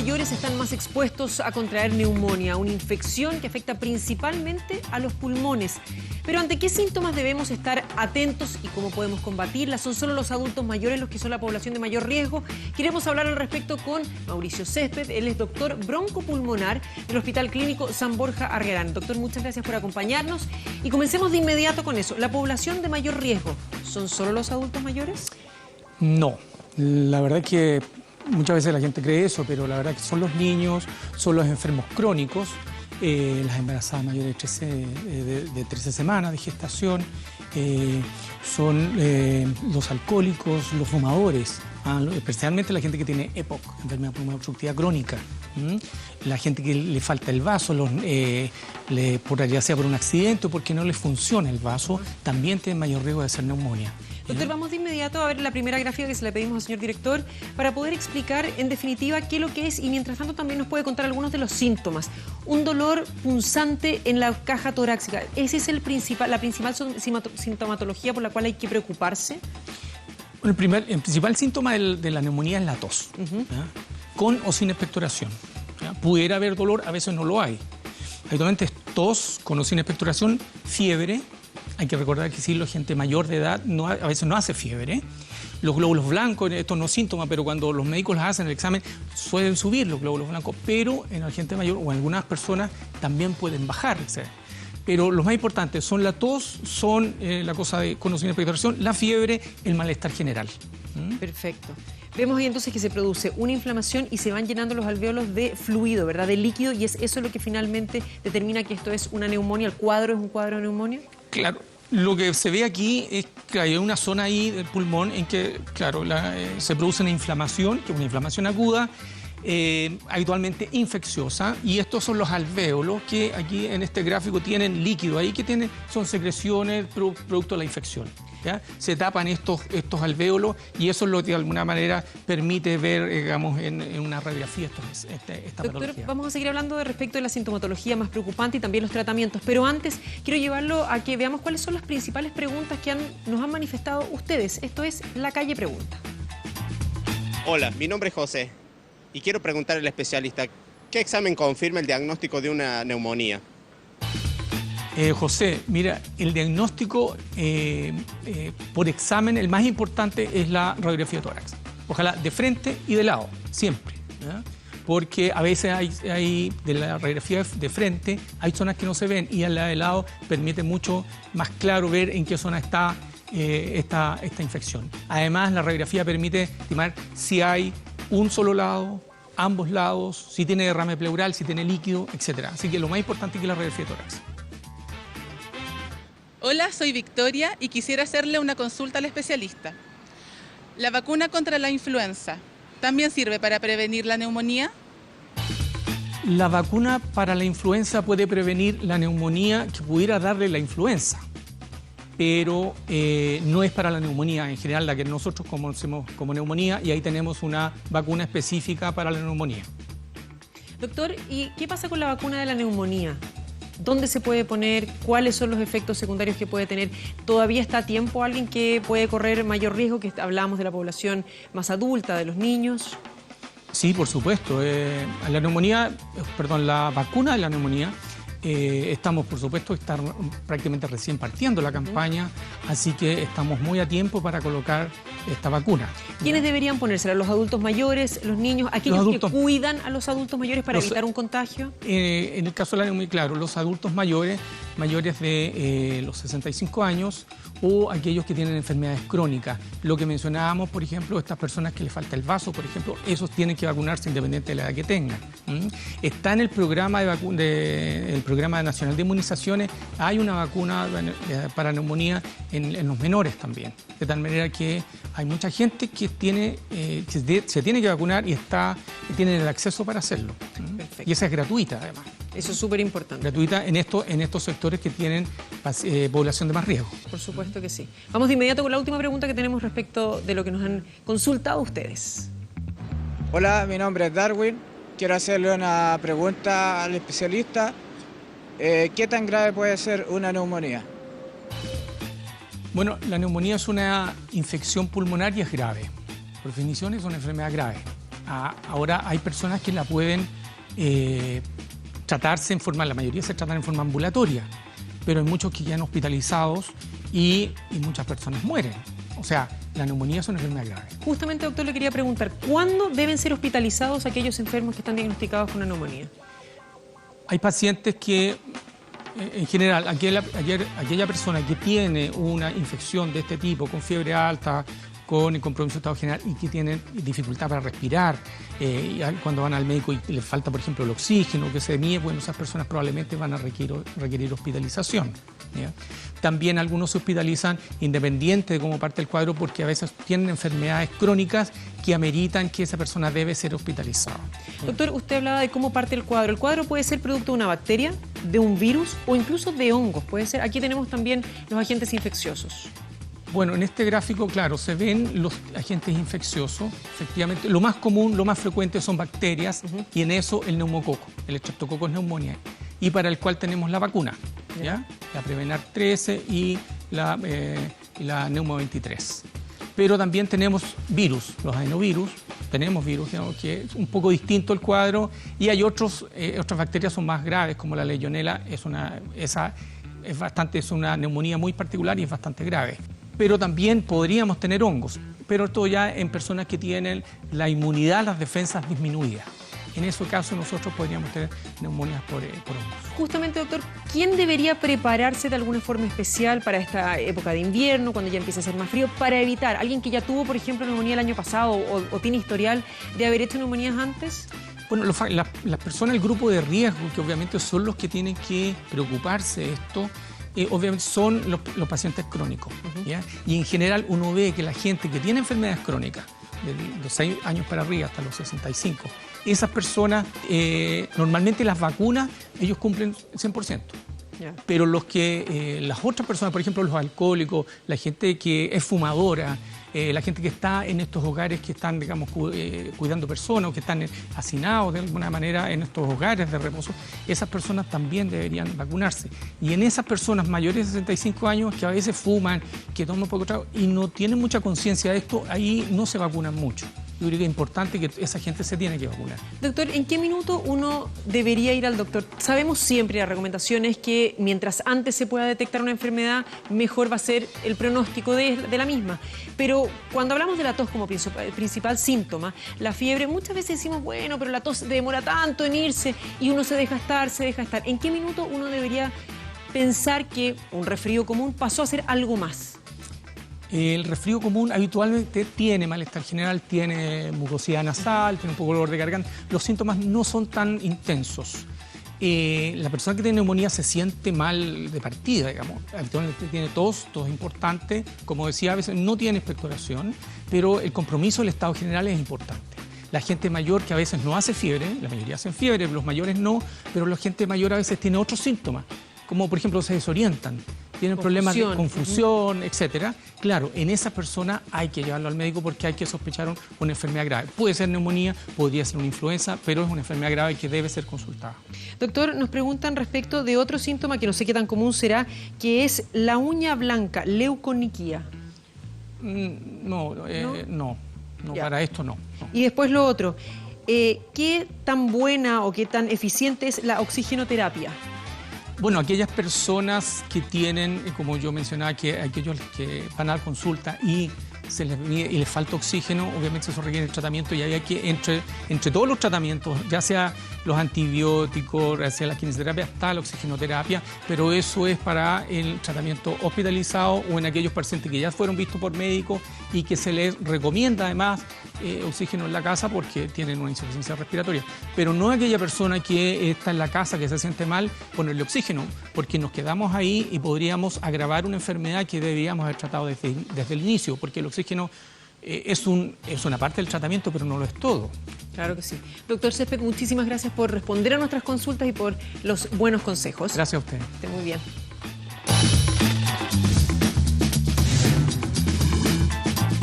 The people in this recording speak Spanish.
mayores están más expuestos a contraer neumonía, una infección que afecta principalmente a los pulmones. Pero ¿ante qué síntomas debemos estar atentos y cómo podemos combatirla? ¿Son solo los adultos mayores los que son la población de mayor riesgo? Queremos hablar al respecto con Mauricio Césped. Él es doctor broncopulmonar del Hospital Clínico San Borja Argerán. Doctor, muchas gracias por acompañarnos. Y comencemos de inmediato con eso. ¿La población de mayor riesgo son solo los adultos mayores? No. La verdad es que muchas veces la gente cree eso, pero la verdad es que son los niños, son los enfermos crónicos, las embarazadas mayores de 13 semanas de gestación, son los alcohólicos, los fumadores, especialmente la gente que tiene EPOC, enfermedad pulmonar obstructiva crónica, la gente que le falta el vaso, ya sea por un accidente o porque no les funciona el vaso, también tienen mayor riesgo de hacer neumonía. Doctor, vamos de inmediato a ver la primera gráfica que se le pedimos al señor director para poder explicar en definitiva qué es lo que es y mientras tanto también nos puede contar algunos de los síntomas. Un dolor punzante en la caja torácica, ¿esa es la principal sintomatología por la cual hay que preocuparse? Bueno, el principal síntoma de la neumonía es la tos, con o sin expectoración. Pudiera haber dolor, a veces no lo hay. Habitualmente es tos, con o sin expectoración, fiebre. Hay que recordar que sí, la gente mayor de edad a veces no hace fiebre. Los glóbulos blancos, esto no es síntoma, pero cuando los médicos les hacen el examen suelen subir los glóbulos blancos, pero en la gente mayor o en algunas personas también pueden bajar. Pero los más importantes son la tos, son la cosa de con o sin expectoración, la fiebre, el malestar general. Perfecto. Vemos ahí entonces que se produce una inflamación y se van llenando los alvéolos de fluido, ¿verdad? De líquido, y es eso lo que finalmente determina que esto es una neumonía. ¿El cuadro es un cuadro de neumonía? Claro. Lo que se ve aquí es que hay una zona ahí del pulmón en que, claro, se produce una inflamación, que es una inflamación aguda, habitualmente infecciosa, y estos son los alvéolos que aquí en este gráfico tienen líquido ahí, que son secreciones producto de la infección. ¿Ya? Se tapan estos alvéolos y eso es lo que de alguna manera permite ver, digamos, en una radiografía esta Doctor, patología. vamos a seguir hablando respecto de la sintomatología más preocupante y también los tratamientos, pero antes quiero llevarlo a que veamos cuáles son las principales preguntas que nos han manifestado ustedes. Esto es La Calle Pregunta. Hola, mi nombre es José y quiero preguntar al especialista, ¿qué examen confirma el diagnóstico de una neumonía? José, mira, el diagnóstico por examen, el más importante es la radiografía de tórax. Ojalá de frente y de lado, siempre. ¿Ya? Porque a veces hay de la radiografía de frente, hay zonas que no se ven y en la de lado permite mucho más claro ver en qué zona está esta infección. Además, la radiografía permite estimar si hay un solo lado, ambos lados, si tiene derrame pleural, si tiene líquido, etc. Así que lo más importante es que la radiografía de tórax. Hola, soy Victoria y quisiera hacerle una consulta al especialista. ¿La vacuna contra la influenza también sirve para prevenir la neumonía? La vacuna para la influenza puede prevenir la neumonía que pudiera darle la influenza, pero no es para la neumonía en general, la que nosotros conocemos como neumonía, y ahí tenemos una vacuna específica para la neumonía. Doctor, ¿y qué pasa con la vacuna de la neumonía? ¿Dónde se puede poner? ¿Cuáles son los efectos secundarios que puede tener? ¿Todavía está a tiempo alguien que puede correr mayor riesgo? Que hablábamos de la población más adulta, de los niños. Sí, por supuesto. La vacuna de la neumonía, estamos, por supuesto, prácticamente recién partiendo la campaña, así que estamos muy a tiempo para colocar esta vacuna. ¿Quiénes deberían ponérsela? ¿Los adultos mayores, los niños, aquellos que cuidan a los adultos mayores para evitar un contagio? En el caso de la neumonía, claro, los adultos mayores de los 65 años o aquellos que tienen enfermedades crónicas. Lo que mencionábamos, por ejemplo, estas personas que les falta el vaso, por ejemplo, esos tienen que vacunarse independiente de la edad que tengan. Está en el programa Programa Nacional de Inmunizaciones, hay una vacuna para neumonía en los menores también, de tal manera que hay mucha gente que se tiene que vacunar y tienen el acceso para hacerlo. Perfecto. Y esa es gratuita, además. Eso es súper importante. Gratuita en estos sectores que tienen población de más riesgo. Por supuesto que sí. Vamos de inmediato con la última pregunta que tenemos respecto de lo que nos han consultado ustedes. Hola, mi nombre es Darwin. Quiero hacerle una pregunta al especialista. ¿Qué tan grave puede ser una neumonía? Bueno, la neumonía es una infección pulmonar y es grave. Por definición es una enfermedad grave. Ahora hay personas que la pueden tratarse en forma, la mayoría se tratan en forma ambulatoria, pero hay muchos que quedan hospitalizados y muchas personas mueren. O sea, la neumonía es una enfermedad grave. Justamente, doctor, le quería preguntar, ¿cuándo deben ser hospitalizados aquellos enfermos que están diagnosticados con una neumonía? Hay pacientes que, en general, aquella persona que tiene una infección de este tipo, con fiebre alta, con el compromiso de estado general y que tienen dificultad para respirar, cuando van al médico y les falta, por ejemplo, el oxígeno que se mide, bueno, esas personas probablemente van a requerir hospitalización, ¿ya? También algunos se hospitalizan independiente de cómo parte el cuadro porque a veces tienen enfermedades crónicas que ameritan que esa persona debe ser hospitalizada. Doctor, usted hablaba de cómo parte el cuadro. El cuadro puede ser producto de una bacteria, de un virus o incluso de hongos. Puede ser. Aquí tenemos también los agentes infecciosos. Bueno, en este gráfico, claro, se ven los agentes infecciosos. Efectivamente, lo más común, lo más frecuente son bacterias y en eso el neumococo, el Streptococcus pneumoniae, y para el cual tenemos la vacuna, ¿ya? La Prevenar 13 y la Neumo 23. Pero también tenemos virus, los adenovirus, tenemos virus, digamos, que es un poco distinto el cuadro, y hay otras bacterias son más graves, como la Legionella, es una neumonía muy particular y es bastante grave. Pero también podríamos tener hongos, pero esto ya en personas que tienen la inmunidad, las defensas disminuidas. En ese caso nosotros podríamos tener neumonías por hongos. Justamente, doctor, ¿quién debería prepararse de alguna forma especial para esta época de invierno, cuando ya empieza a ser más frío, para evitar? ¿Alguien que ya tuvo, por ejemplo, neumonía el año pasado o tiene historial de haber hecho neumonías antes? Bueno, las personas del grupo de riesgo, que obviamente son los que tienen que preocuparse de esto, obviamente son los pacientes crónicos, ¿ya? Y en general uno ve que la gente que tiene enfermedades crónicas, de los 6 años para arriba hasta los 65, esas personas, normalmente las vacunas, ellos cumplen 100%. Yeah. Pero las otras personas, por ejemplo, los alcohólicos, la gente que es fumadora, la gente que está en estos hogares que están, digamos, cuidando personas o que están hacinados de alguna manera en estos hogares de reposo, esas personas también deberían vacunarse. Y en esas personas mayores de 65 años que a veces fuman, que toman poco trago y no tienen mucha conciencia de esto, ahí no se vacunan mucho. Yo creo que es importante que esa gente se tiene que vacunar. Doctor, ¿en qué minuto uno debería ir al doctor? Sabemos siempre, la recomendación es que mientras antes se pueda detectar una enfermedad, mejor va a ser el pronóstico de la misma. Pero cuando hablamos de la tos como principal síntoma, la fiebre, muchas veces decimos, bueno, pero la tos demora tanto en irse y uno se deja estar. ¿En qué minuto uno debería pensar que un resfrío común pasó a ser algo más? El resfrío común habitualmente tiene malestar general, tiene mucosidad nasal, tiene un poco de dolor de garganta. Los síntomas no son tan intensos. La persona que tiene neumonía se siente mal de partida, digamos. Habitualmente tiene tos importante. Como decía, a veces no tiene expectoración, pero el compromiso del estado general es importante. La gente mayor que a veces no hace fiebre, la mayoría hacen fiebre, los mayores no, pero la gente mayor a veces tiene otros síntomas, como por ejemplo se desorientan. Tienen problemas de confusión, etcétera. Claro, en esa persona hay que llevarlo al médico porque hay que sospechar una enfermedad grave. Puede ser neumonía, podría ser una influenza, pero es una enfermedad grave que debe ser consultada. Doctor, nos preguntan respecto de otro síntoma que no sé qué tan común será, que es la uña blanca, leuconiquía. No, para esto no. Y después lo otro, ¿qué tan buena o qué tan eficiente es la oxigenoterapia? Bueno, aquellas personas que tienen, como yo mencionaba, que aquellos que van a la consulta y les falta oxígeno, obviamente eso requiere tratamiento y había que, entre todos los tratamientos, ya sea los antibióticos, ya sea la quimioterapia, está la oxigenoterapia, pero eso es para el tratamiento hospitalizado o en aquellos pacientes que ya fueron vistos por médicos y que se les recomienda además oxígeno en la casa porque tienen una insuficiencia respiratoria. Pero no aquella persona que está en la casa, que se siente mal, ponerle oxígeno, porque nos quedamos ahí y podríamos agravar una enfermedad que deberíamos haber tratado desde el inicio, porque el oxígeno es una parte del tratamiento, pero no lo es todo. Claro que sí. Doctor Césped, muchísimas gracias por responder a nuestras consultas y por los buenos consejos. Gracias a usted. Esté muy bien.